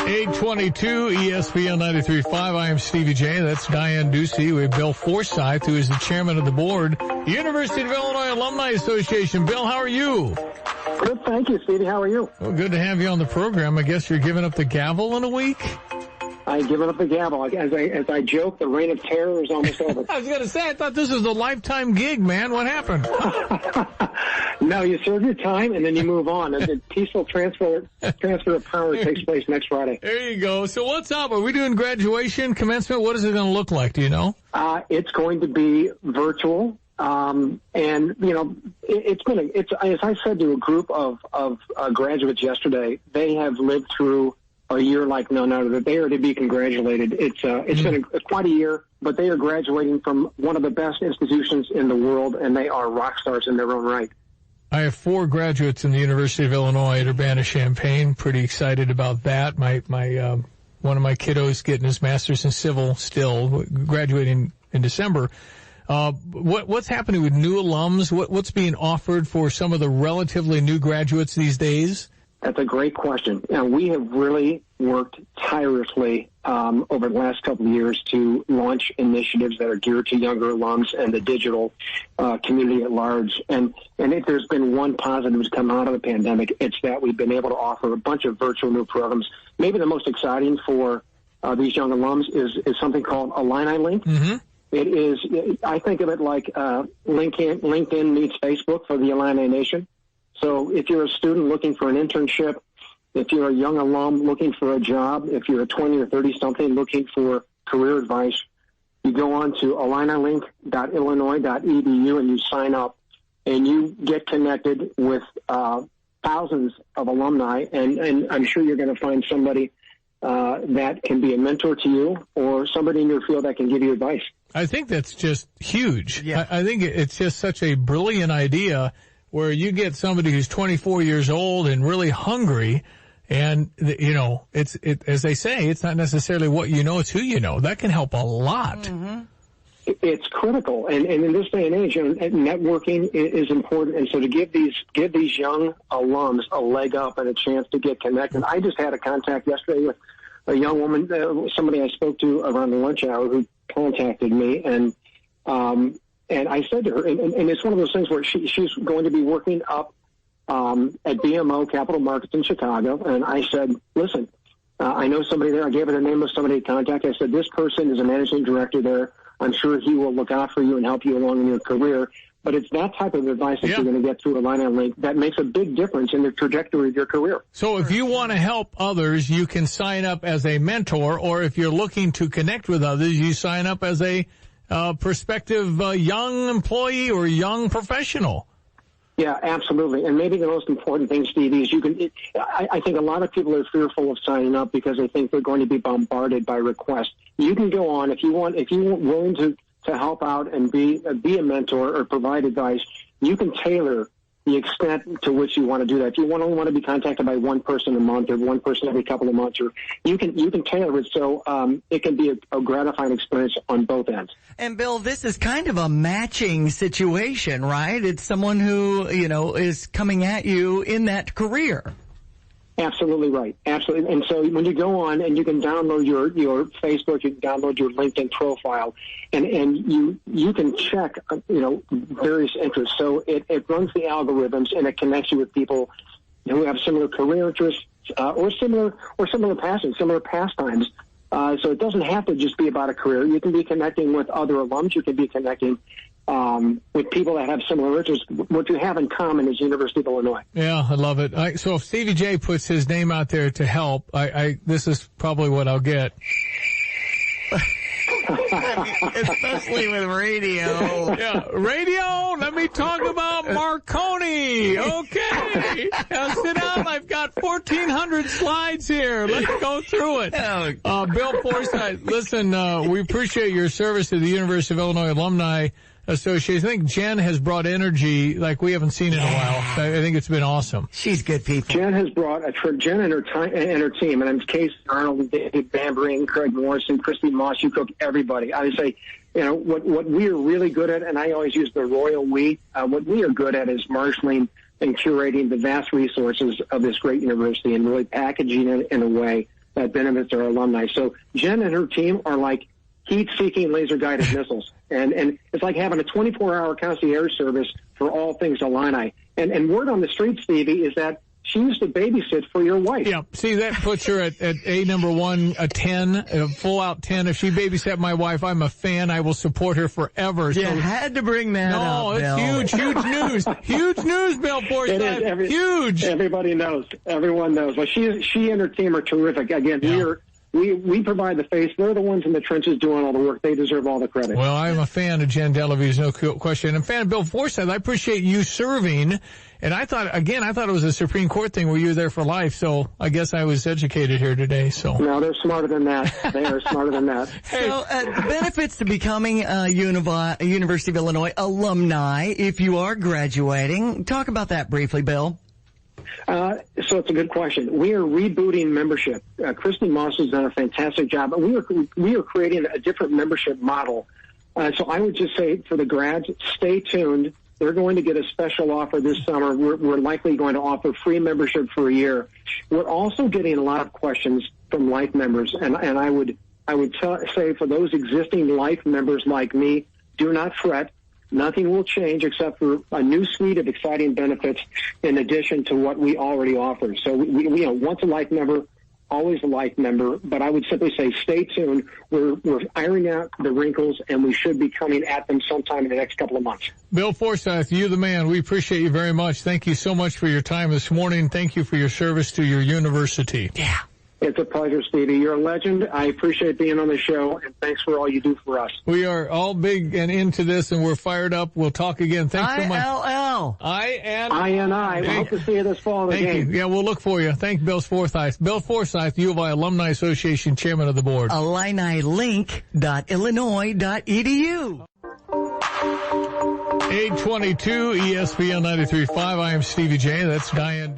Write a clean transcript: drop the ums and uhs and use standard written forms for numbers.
822 ESPN 93.5. I am Stevie J. That's Diane Ducey. We have Bill Forsyth, who is the chairman of the board, University of Illinois Alumni Association. Bill, how are you? Good, thank you, Stevie. How are you? Well, good to have you on the program. I guess you're giving up the gavel in a week? I've given up the gavel. As I joke, the reign of terror is almost over. I was going to say, I thought this was a lifetime gig, man. What happened? No, you serve your time and then you move on. And the peaceful transfer of power takes place next Friday. There you go. So what's up? Are we doing graduation, commencement? What is it going to look like? Do you know? It's going to be virtual. And you know, it's as I said to a group of graduates yesterday, they have lived through a year like none other. They are to be congratulated. It's been quite a year, but they are graduating from one of the best institutions in the world, and they are rock stars in their own right. I have 4 graduates in the University of Illinois at Urbana-Champaign. Pretty excited about that. My one of my kiddos getting his master's in civil still, graduating in December. What's happening with new alums? What's being offered for some of the relatively new graduates these days? That's a great question. We have really worked tirelessly over the last couple of years to launch initiatives that are geared to younger alums and the digital community at large. And if there's been one positive that's come out of the pandemic, it's that we've been able to offer a bunch of virtual new programs. Maybe the most exciting for these young alums is something called IlliniLink. Mm-hmm. It is, I think of it like LinkedIn meets Facebook for the Illini Nation. So if you're a student looking for an internship, if you're a young alum looking for a job, if you're a 20 or 30-something looking for career advice, you go on to IlliniLink.illinois.edu and you sign up, and you get connected with thousands of alumni, and I'm sure you're going to find somebody that can be a mentor to you or somebody in your field that can give you advice. I think that's just huge. Yeah. I think it's just such a brilliant idea where you get somebody who's 24 years old and really hungry, and, you know, as they say, it's not necessarily what you know, it's who you know. That can help a lot. Mm-hmm. It's critical, and in this day and age, networking is important. And so to give these young alums a leg up and a chance to get connected. I just had a contact yesterday with a young woman, somebody I spoke to around the lunch hour, who contacted me, and I said to her, and it's one of those things where she's going to be working up at BMO Capital Markets in Chicago, and I said, listen, I know somebody there. I gave her the name of somebody to contact. I said, this person is a managing director there. I'm sure he will look out for you and help you along in your career. But it's that type of advice that you're going to get through IlliniLink that makes a big difference in the trajectory of your career. So if you want to help others, you can sign up as a mentor, or if you're looking to connect with others, you sign up as a prospective young employee or young professional. Yeah, absolutely. And maybe the most important thing, Stevie, is I think a lot of people are fearful of signing up because they think they're going to be bombarded by requests. You can go on if you're willing to help out and be a mentor or provide advice. You can tailor the extent to which you want to do that. If you only want to be contacted by one person a month or one person every couple of months, or you can tailor it so it can be a gratifying experience on both ends. And Bill, this is kind of a matching situation, right? It's someone who, you know, is coming at you in that career. Absolutely right. Absolutely. And so when you go on and you can download your Facebook, you can download your LinkedIn profile, and you can check, you know, various interests. So it runs the algorithms and it connects you with people who have similar career interests, or similar passions, similar pastimes. So it doesn't have to just be about a career. You can be connecting with other alums. You can be connecting with people that have similar interests. What you have in common is University of Illinois. Yeah, I love it. So if Stevie J puts his name out there to help, this is probably what I'll get. Especially with radio. Yeah, radio, let me talk about Marconi. Okay. Now sit down. I've got 1,400 slides here. Let's go through it. Bill Forsyth, listen, we appreciate your service to the University of Illinois Alumni Association. I think Jen has brought energy like we haven't seen in a while. I think it's been awesome. She's good people. Jen has brought a trip. Jen and her team, and I'm Case Arnold, David Bambry, Craig Morrison, Christy Moss, you cook everybody. I would say, you know, what we are really good at, and I always use the royal we, what we are good at is marshaling and curating the vast resources of this great university and really packaging it in a way that benefits our alumni. So Jen and her team are like heat-seeking laser-guided missiles. And it's like having a 24-hour concierge service for all things Illini. And word on the street, Stevie, is that she used to babysit for your wife. Yeah, see, that puts her at a number one, a 10, a full-out 10. If she babysat my wife, I'm a fan. I will support her forever. You had to bring that up, No, it's Bill. huge news. Huge news, Bill Forsyth. It is. Huge. Everybody knows. Everyone knows. Well, she and her team are terrific. Again, we provide the face. They're the ones in the trenches doing all the work. They deserve all the credit. Well, I'm a fan of Jen Delavise, no question. I'm a fan of Bill Forsyth. I appreciate you serving. And I thought it was a Supreme Court thing where you were there for life. So I guess I was educated here today. So no, they're smarter than that. They are smarter than that. So benefits to becoming a University of Illinois alumni if you are graduating. Talk about that briefly, Bill. So it's a good question. We are rebooting membership. Kristen Moss has done a fantastic job. We are creating a different membership model. So I would just say for the grads, stay tuned. They're going to get a special offer this summer. We're likely going to offer free membership for a year. We're also getting a lot of questions from Life members, and I would say for those existing Life members like me, do not fret. Nothing will change except for a new suite of exciting benefits in addition to what we already offer. So we once a Life member, always a Life member, but I would simply say stay tuned. We're ironing out the wrinkles, and we should be coming at them sometime in the next couple of months. Bill Forsyth, you're the man. We appreciate you very much. Thank you so much for your time this morning. Thank you for your service to your university. Yeah. It's a pleasure, Stevie. You're a legend. I appreciate being on the show, and thanks for all you do for us. We are all big and into this, and we're fired up. We'll talk again. Thanks so much. ILL. I. We hope to see you this fall in the Thank game. you. Yeah, we'll look for you. Thank Bill Forsyth. Bill Forsyth, U of I Alumni Association Chairman of the Board. IlliniLink.illinois.edu. 822 ESPN 93.5. I am Stevie J. That's Diane.